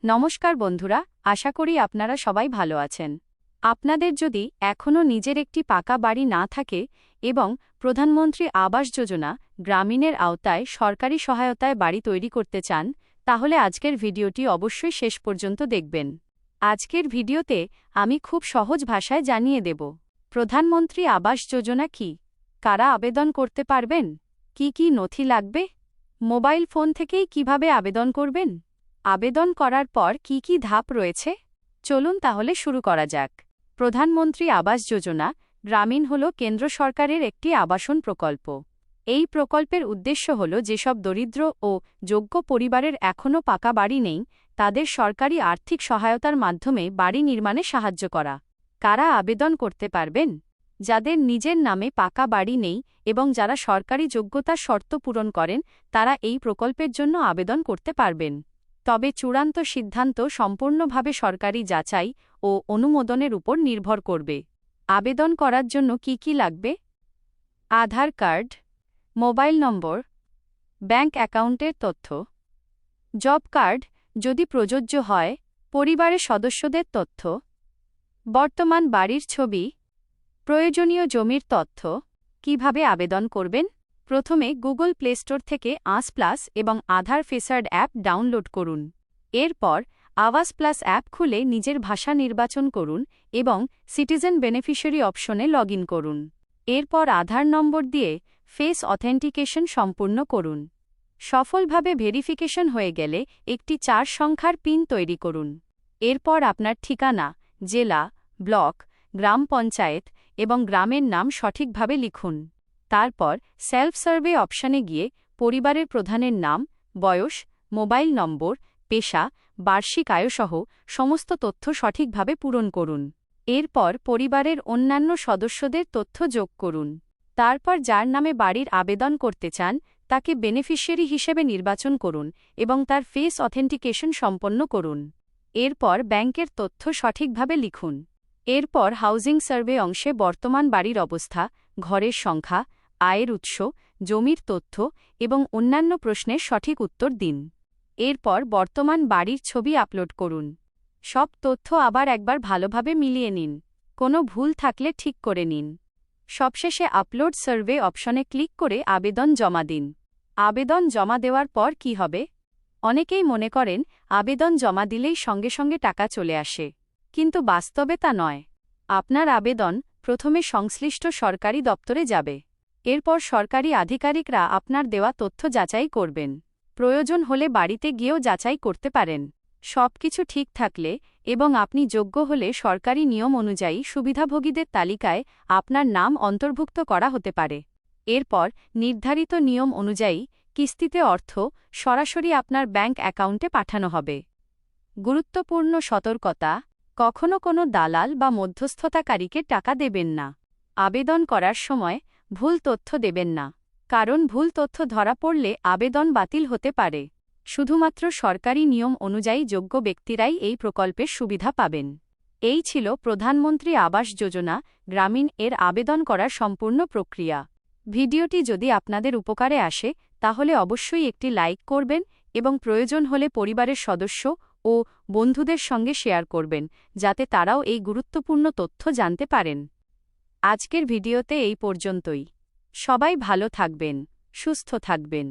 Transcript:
নমস্কার বন্ধুরা, আশা করি আপনারা সবাই ভালো আছেন। আপনাদের যদি এখনও নিজের একটি পাকা বাড়ি না থাকে এবং প্রধানমন্ত্রী আবাস যোজনা গ্রামীণের আওতায় সরকারি সহায়তায় বাড়ি তৈরি করতে চান, তাহলে আজকের ভিডিওটি অবশ্যই শেষ পর্যন্ত দেখবেন। আজকের ভিডিওতে আমি খুব সহজ ভাষায় জানিয়ে দেব প্রধানমন্ত্রী আবাস যোজনা কি, কারা আবেদন করতে পারবেন, কি কি নথি লাগবে, মোবাইল ফোন থেকেই কিভাবে আবেদন করবেন, আবেদন করার পর কি কি ধাপ রয়েছে। চলুন তাহলে শুরু করা যাক। প্রধানমন্ত্রী আবাস যোজনা গ্রামীণ হল কেন্দ্র সরকারের একটি আবাসন প্রকল্প। এই প্রকল্পের উদ্দেশ্য হল যেসব দরিদ্র ও যোগ্য পরিবারের এখনও পাকা বাড়ি নেই, তাদের সরকারি আর্থিক সহায়তার মাধ্যমে বাড়ি নির্মাণে সাহায্য করা। কারা আবেদন করতে পারবেন? যাদের নিজের নামে পাকা বাড়ি নেই এবং যারা সরকারি যোগ্যতার শর্ত পূরণ করেন, তারা এই প্রকল্পের জন্য আবেদন করতে পারবেন। তবে চূড়ান্ত সিদ্ধান্ত সম্পূর্ণভাবে সরকারি যাচাই ও অনুমোদনের উপর নির্ভর করবে। আবেদন করার জন্য কি কি লাগবে? আধার কার্ড, মোবাইল নম্বর, ব্যাংক অ্যাকাউন্টের তথ্য, জব কার্ড যদি প্রযোজ্য হয়, পরিবারের সদস্যদের তথ্য, বর্তমান বাড়ির ছবি, প্রয়োজনীয় জমির তথ্য। কিভাবে আবেদন করবেন? প্রথমে গুগল প্লে স্টোর থেকে আস প্লাস এবং আধার ফেসার্ড অ্যাপ ডাউনলোড করুন। এরপর আওয়াজ প্লাস অ্যাপ খুলে নিজের ভাষা নির্বাচন করুন এবং সিটিজেন বেনিফিশিয়ারি অপশনে লগ ইন করুন। এরপর আধার নম্বর দিয়ে ফেস অথেন্টিকেশন সম্পূর্ণ করুন। সফলভাবে ভেরিফিকেশন হয়ে গেলে একটি 4 সংখ্যার পিন তৈরি করুন। এরপর আপনার ঠিকানা, জেলা, ব্লক, গ্রাম পঞ্চায়েত এবং গ্রামের নাম সঠিকভাবে লিখুন। তারপর সেলফ সার্ভে অপশানে গিয়ে পরিবারের প্রধানের নাম, বয়স, মোবাইল নম্বর, পেশা, বার্ষিক আয়সহ সমস্ত তথ্য সঠিকভাবে পূরণ করুন। এরপর পরিবারের অন্যান্য সদস্যদের তথ্য যোগ করুন। তারপর যার নামে বাড়ির আবেদন করতে চান তাকে বেনিফিশিয়ারি হিসেবে নির্বাচন করুন এবং তার ফেস অথেন্টিকেশন সম্পন্ন করুন। এরপর ব্যাংকের তথ্য সঠিকভাবে লিখুন। এরপর হাউজিং সার্ভে অংশে বর্তমান বাড়ির অবস্থা, ঘরের সংখ্যা, আয়ের উৎস, জমির তথ্য এবং অন্যান্য প্রশ্নের সঠিক উত্তর দিন। এরপর বর্তমান বাড়ির ছবি আপলোড করুন। সব তথ্য আবার একবার ভালোভাবে মিলিয়ে নিন। কোনো ভুল থাকলে ঠিক করে নিন। সবশেষে আপলোড সার্ভে অপশনে ক্লিক করে আবেদন জমা দিন। আবেদন জমা দেওয়ার পর কি হবে? অনেকেই মনে করেন আবেদন জমা দিলেই সঙ্গে সঙ্গে টাকা চলে আসে, কিন্তু বাস্তবে তা নয়। আপনার আবেদন প্রথমে সংশ্লিষ্ট সরকারি দপ্তরে যাবে। এরপর সরকারি আধিকারিকরা আপনার দেওয়া তথ্য যাচাই করবেন। প্রয়োজন হলে বাড়িতে গিয়েও যাচাই করতে পারেন। সবকিছু ঠিক থাকলে এবং আপনি যোগ্য হলে সরকারি নিয়ম অনুযায়ী সুবিধাভোগীদের তালিকায় আপনার নাম অন্তর্ভুক্ত করা হতে পারে। এরপর নির্ধারিত নিয়ম অনুযায়ী কিস্তিতে অর্থ সরাসরি আপনার ব্যাংক অ্যাকাউন্টে পাঠানো হবে। গুরুত্বপূর্ণ সতর্কতা: কখনো কোনো দালাল বা মধ্যস্থতাকারীকে টাকা দেবেন না। আবেদন করার সময় ভুল তথ্য দেবেন না, কারণ ভুল তথ্য ধরা পড়লে আবেদন বাতিল হতে পারে। শুধুমাত্র সরকারি নিয়ম অনুযায়ী যোগ্য ব্যক্তিরাই এই প্রকল্পের সুবিধা পাবেন। এই ছিল প্রধানমন্ত্রী আবাস যোজনা গ্রামীণ এর আবেদন করার সম্পূর্ণ প্রক্রিয়া। ভিডিওটি যদি আপনাদের উপকারে আসে তাহলে অবশ্যই একটি লাইক করবেন এবং প্রয়োজন হলে পরিবারের সদস্য ও বন্ধুদের সঙ্গে শেয়ার করবেন, যাতে তারাও এই গুরুত্বপূর্ণ তথ্য জানতে পারেন। আজকের ভিডিওতে এই পর্যন্তই। সবাই ভালো থাকবেন, সুস্থ থাকবেন।